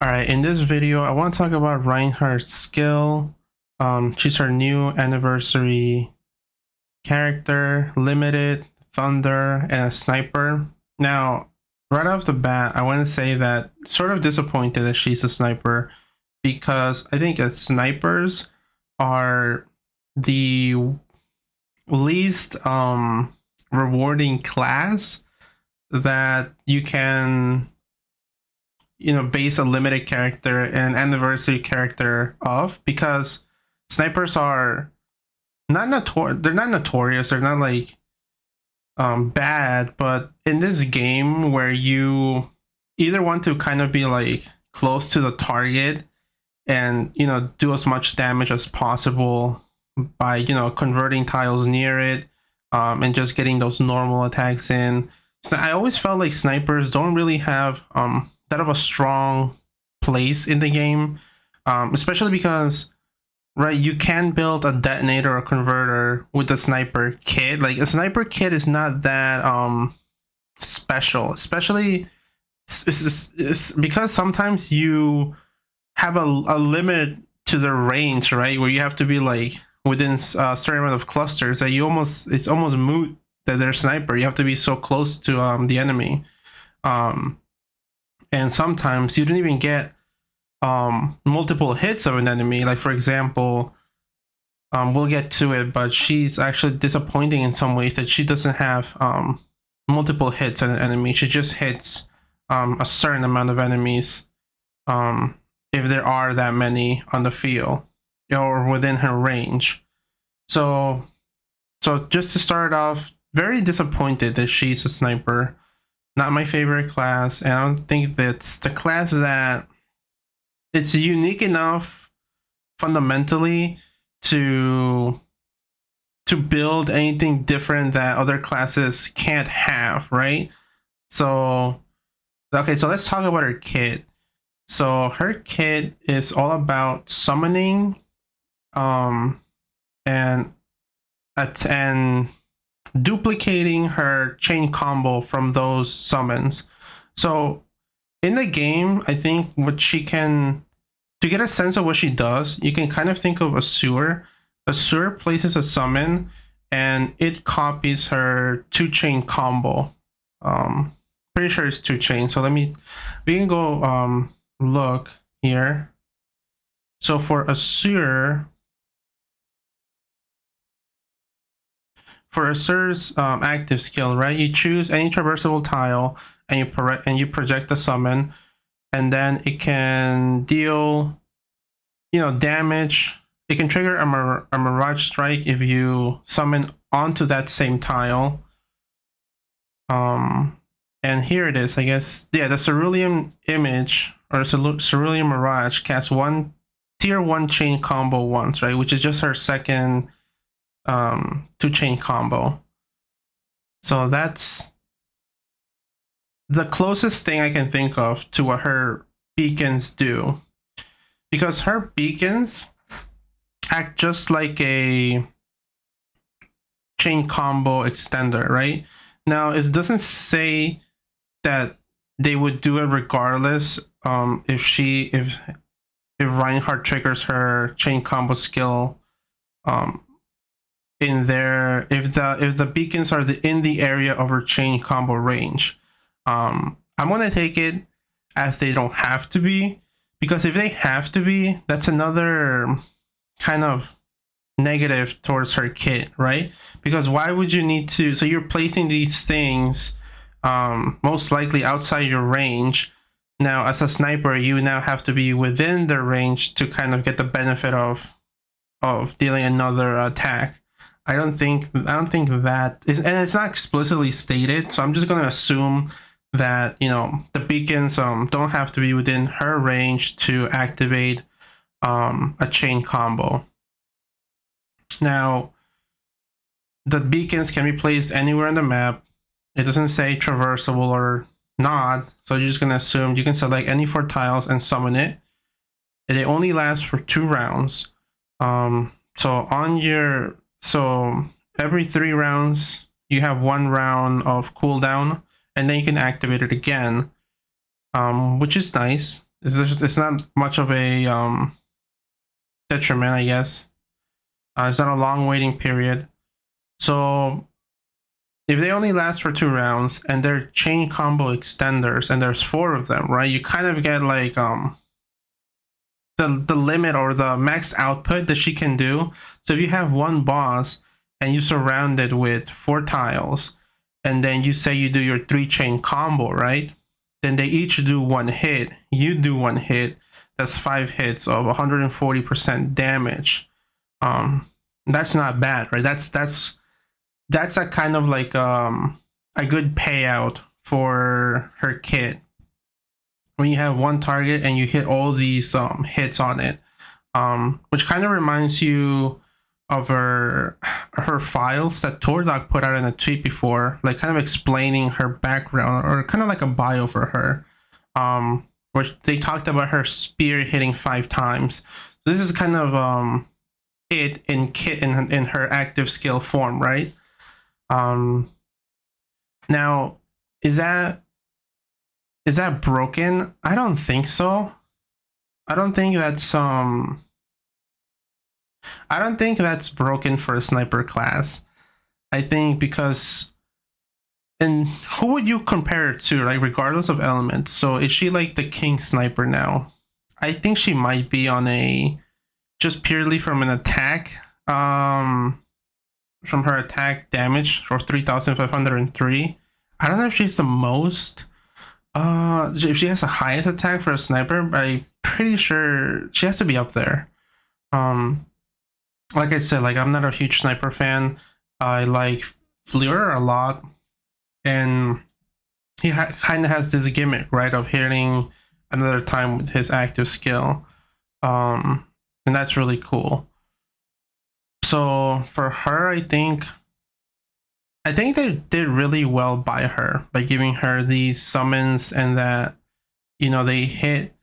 Alright, in this video, I want to talk about Reinhardt's skill. She's her new anniversary character, limited, thunder, and a sniper. Now, right off the bat, I want to say that sort of disappointed that she's a sniper because I think that snipers are the least rewarding class that you can base a limited character and anniversary character of, because snipers are they're not notorious, they're not like bad, but in this game where you either want to kind of be like close to the target and do as much damage as possible by converting tiles near it, and just getting those normal attacks in. So I always felt like snipers don't really have that of a strong place in the game, especially because, right, you can build a detonator or converter with the sniper kit. Like, a sniper kit is not that special, especially it's because sometimes you have a limit to the range, right, where you have to be like within a certain amount of clusters that it's almost moot that they're sniper. You have to be so close to the enemy. And sometimes you don't even get multiple hits of an enemy. Like, for example, we'll get to it, but she's actually disappointing in some ways that she doesn't have multiple hits on an enemy. She just hits a certain amount of enemies, if there are that many on the field or within her range. So just to start off, very disappointed that she's a sniper. Not my favorite class, and I don't think that's the class that it's unique enough fundamentally to build anything different that other classes can't have, right? So, okay, so let's talk about her kit. So her kit is all about summoning, and duplicating her chain combo from those summons. So in the game, I think what she can, to get a sense of what she does, you can kind of think of a sewer. A sewer places a summon and it copies her 2-chain combo. Pretty sure it's 2-chain. So we can go look here. So for a sewer, for Assur's active skill, right, you choose any traversable tile and you project the summon, and then it can deal damage. It can trigger a Mirage Strike if you summon onto that same tile. And here it is, I guess. Yeah, the Cerulean Image or Cerulean Mirage casts one tier 1 chain combo once, right, which is just her second 2-chain combo. So that's the closest thing I can think of to what her beacons do, because her beacons act just like a chain combo extender, right? Now, it doesn't say that they would do it regardless if Reinhardt triggers her chain combo skill in there, if the beacons are in the area of her chain combo range. I'm gonna take it as they don't have to be, because if they have to be, that's another kind of negative towards her kit, right? Because why would you need to? So you're placing these things most likely outside your range. Now, as a sniper, you now have to be within the range to kind of get the benefit of dealing another attack. I don't think that is, and it's not explicitly stated, so I'm just going to assume that the beacons don't have to be within her range to activate a chain combo. Now, the beacons can be placed anywhere on the map. It doesn't say traversable or not, so you're just going to assume you can select any 4 tiles and summon it. They only last for 2 rounds. So every 3 rounds you have 1 round of cooldown, and then you can activate it again, which is nice. It's not much of a detriment, I guess. It's not a long waiting period. So if they only last for 2 rounds and they're chain combo extenders and there's 4 of them, right? You kind of get like the limit or the max output that she can do. So if you have one boss and you surround it with 4 tiles, and then you say you do your 3 chain combo, right? Then they each do 1 hit. You do 1 hit. That's 5 hits of 140% damage. That's not bad, right? That's a kind of like a good payout for her kit. When you have one target and you hit all these hits on it, which kind of reminds you of her files that Tordog put out in a tweet before, like kind of explaining her background or kind of like a bio for her, which they talked about her spear hitting 5 times. So this is kind of it in kit in her active skill form, right? Now is that broken? I don't think so. I don't think that's broken for a sniper class. I think because, and who would you compare it to, like regardless of element? So is she like the king sniper now? I think she might be on a just purely from an attack, from her attack damage for 3,503. I don't know if she's the most. If she has the highest attack for a sniper, but I'm pretty sure she has to be up there. Like I said, like I'm not a huge sniper fan. I like Fleur a lot, and he kind of has this gimmick, right, of hitting another time with his active skill, and that's really cool. So for her, I think they did really well by her by giving her these summons, and that, you know, they hit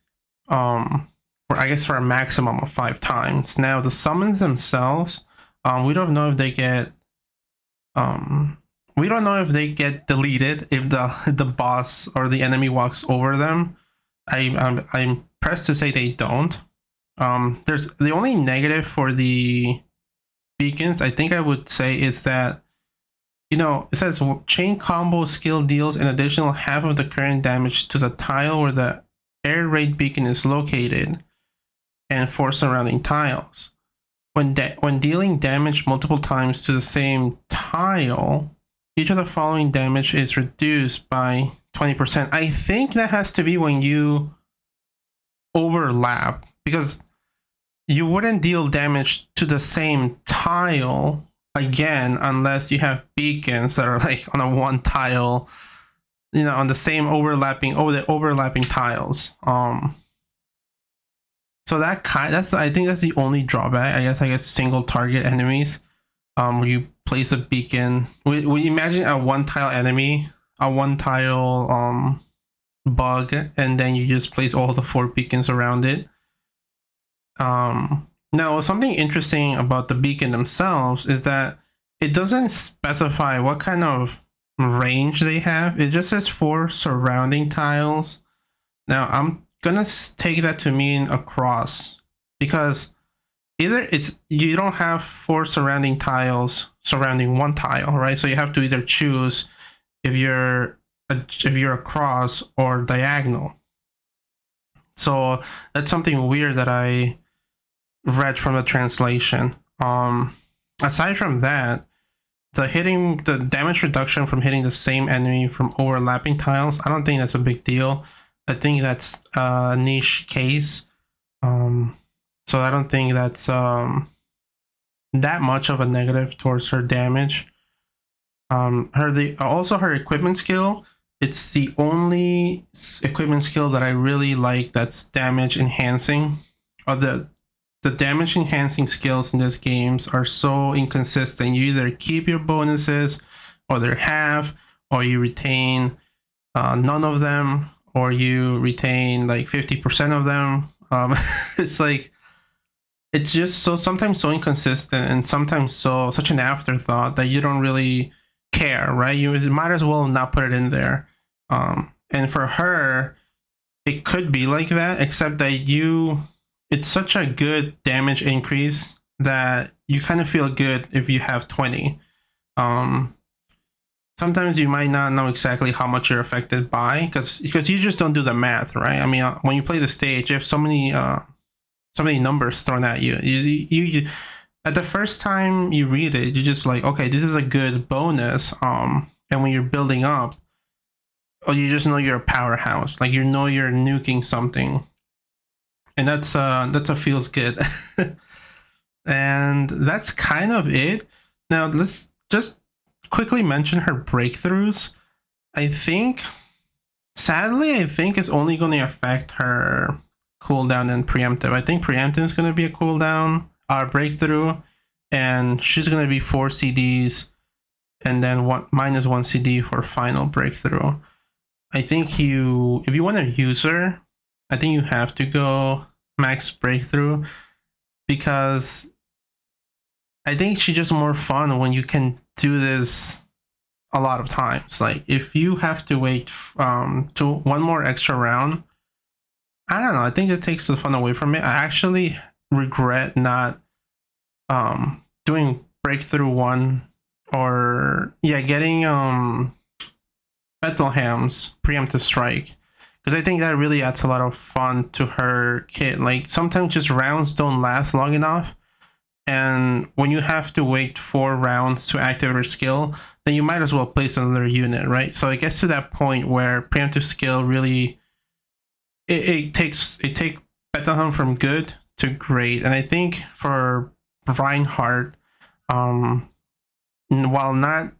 I guess for a maximum of 5 times. Now the summons themselves, we don't know if they get deleted if the boss or the enemy walks over them. I'm pressed to say they don't. There's the only negative for the beacons, I think I would say, is that, you know, it says chain combo skill deals an additional half of the current damage to the tile where the air raid beacon is located and 4 surrounding tiles. When dealing damage multiple times to the same tile, each of the following damage is reduced by 20%. I think that has to be when you overlap, because you wouldn't deal damage to the same tile again unless you have beacons that are like on a 1 tile, you know, on the same overlapping tiles. So I think that's the only drawback. I guess single target enemies, where you place a beacon. We imagine a 1 tile enemy, a 1 tile bug, and then you just place all the 4 beacons around it. Now something interesting about the beacon themselves is that it doesn't specify what kind of range they have. It just says 4 surrounding tiles. Now I'm gonna take that to mean across, because either you don't have 4 surrounding tiles surrounding 1 tile, right? So you have to either choose if you're across or diagonal. So that's something weird that I read from the translation. Aside from that, the damage reduction from hitting the same enemy from overlapping tiles, I don't think that's a big deal. I think that's a niche case. So I don't think that's that much of a negative towards her damage. Her equipment skill, it's the only equipment skill that I really like that's damage enhancing. The damage enhancing skills in these games are so inconsistent. You either keep your bonuses, or they're half, or you retain none of them, or you retain like 50% of them. It's like, it's just sometimes so inconsistent, and sometimes such an afterthought that you don't really care, right? You might as well not put it in there. And for her, it could be like that, except that it's such a good damage increase that you kind of feel good if you have 20. Sometimes you might not know exactly how much you're affected by because you just don't do the math, right? I mean, when you play the stage, you have so many numbers thrown at you. You at the first time you read it, you're just like, okay, this is a good bonus. And when you're building up, or you just know you're a powerhouse, like you know you're nuking something, and that's a feels good. And that's kind of it. Now let's just quickly mention her breakthroughs. Sadly, I think it's only going to affect her cooldown and preemptive. I think preemptive is going to be a cooldown, breakthrough, and she's going to be 4 CDs, and then -1 CD for final breakthrough. I think if you want to use her, I think you have to go max breakthrough, because I think she's just more fun when you can do this a lot of times. Like if you have to wait to one more extra round, I don't know, I think it takes the fun away from it. I actually regret not doing breakthrough 1, or getting Bethlehem's preemptive strike, because I think that really adds a lot of fun to her kit. Like sometimes just rounds don't last long enough, and when you have to wait 4 rounds to activate her skill, then you might as well place another unit, right? So it gets to that point where preemptive skill really it takes Bethlehem from good to great. And I think for Reinhardt, while not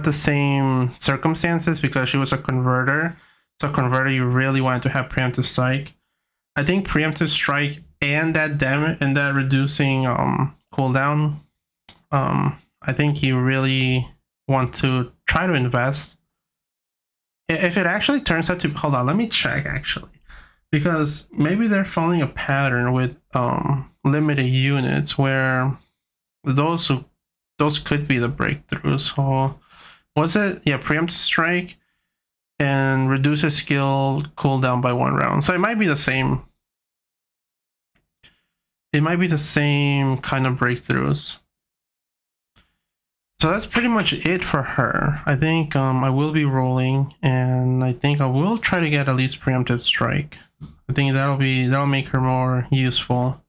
the same circumstances, because she was a converter, so converter you really wanted to have preemptive strike. I think preemptive strike and that damage and that reducing cooldown, I think you really want to try to invest. If it actually turns out to, hold on, let me check actually, because maybe they're following a pattern with limited units where those could be the breakthroughs. So was it, preemptive strike and reduces skill cooldown by 1 round. So it might be the same. It might be the same kind of breakthroughs. So that's pretty much it for her. I think I will be rolling, and I think I will try to get at least preemptive strike. I think that'll make her more useful.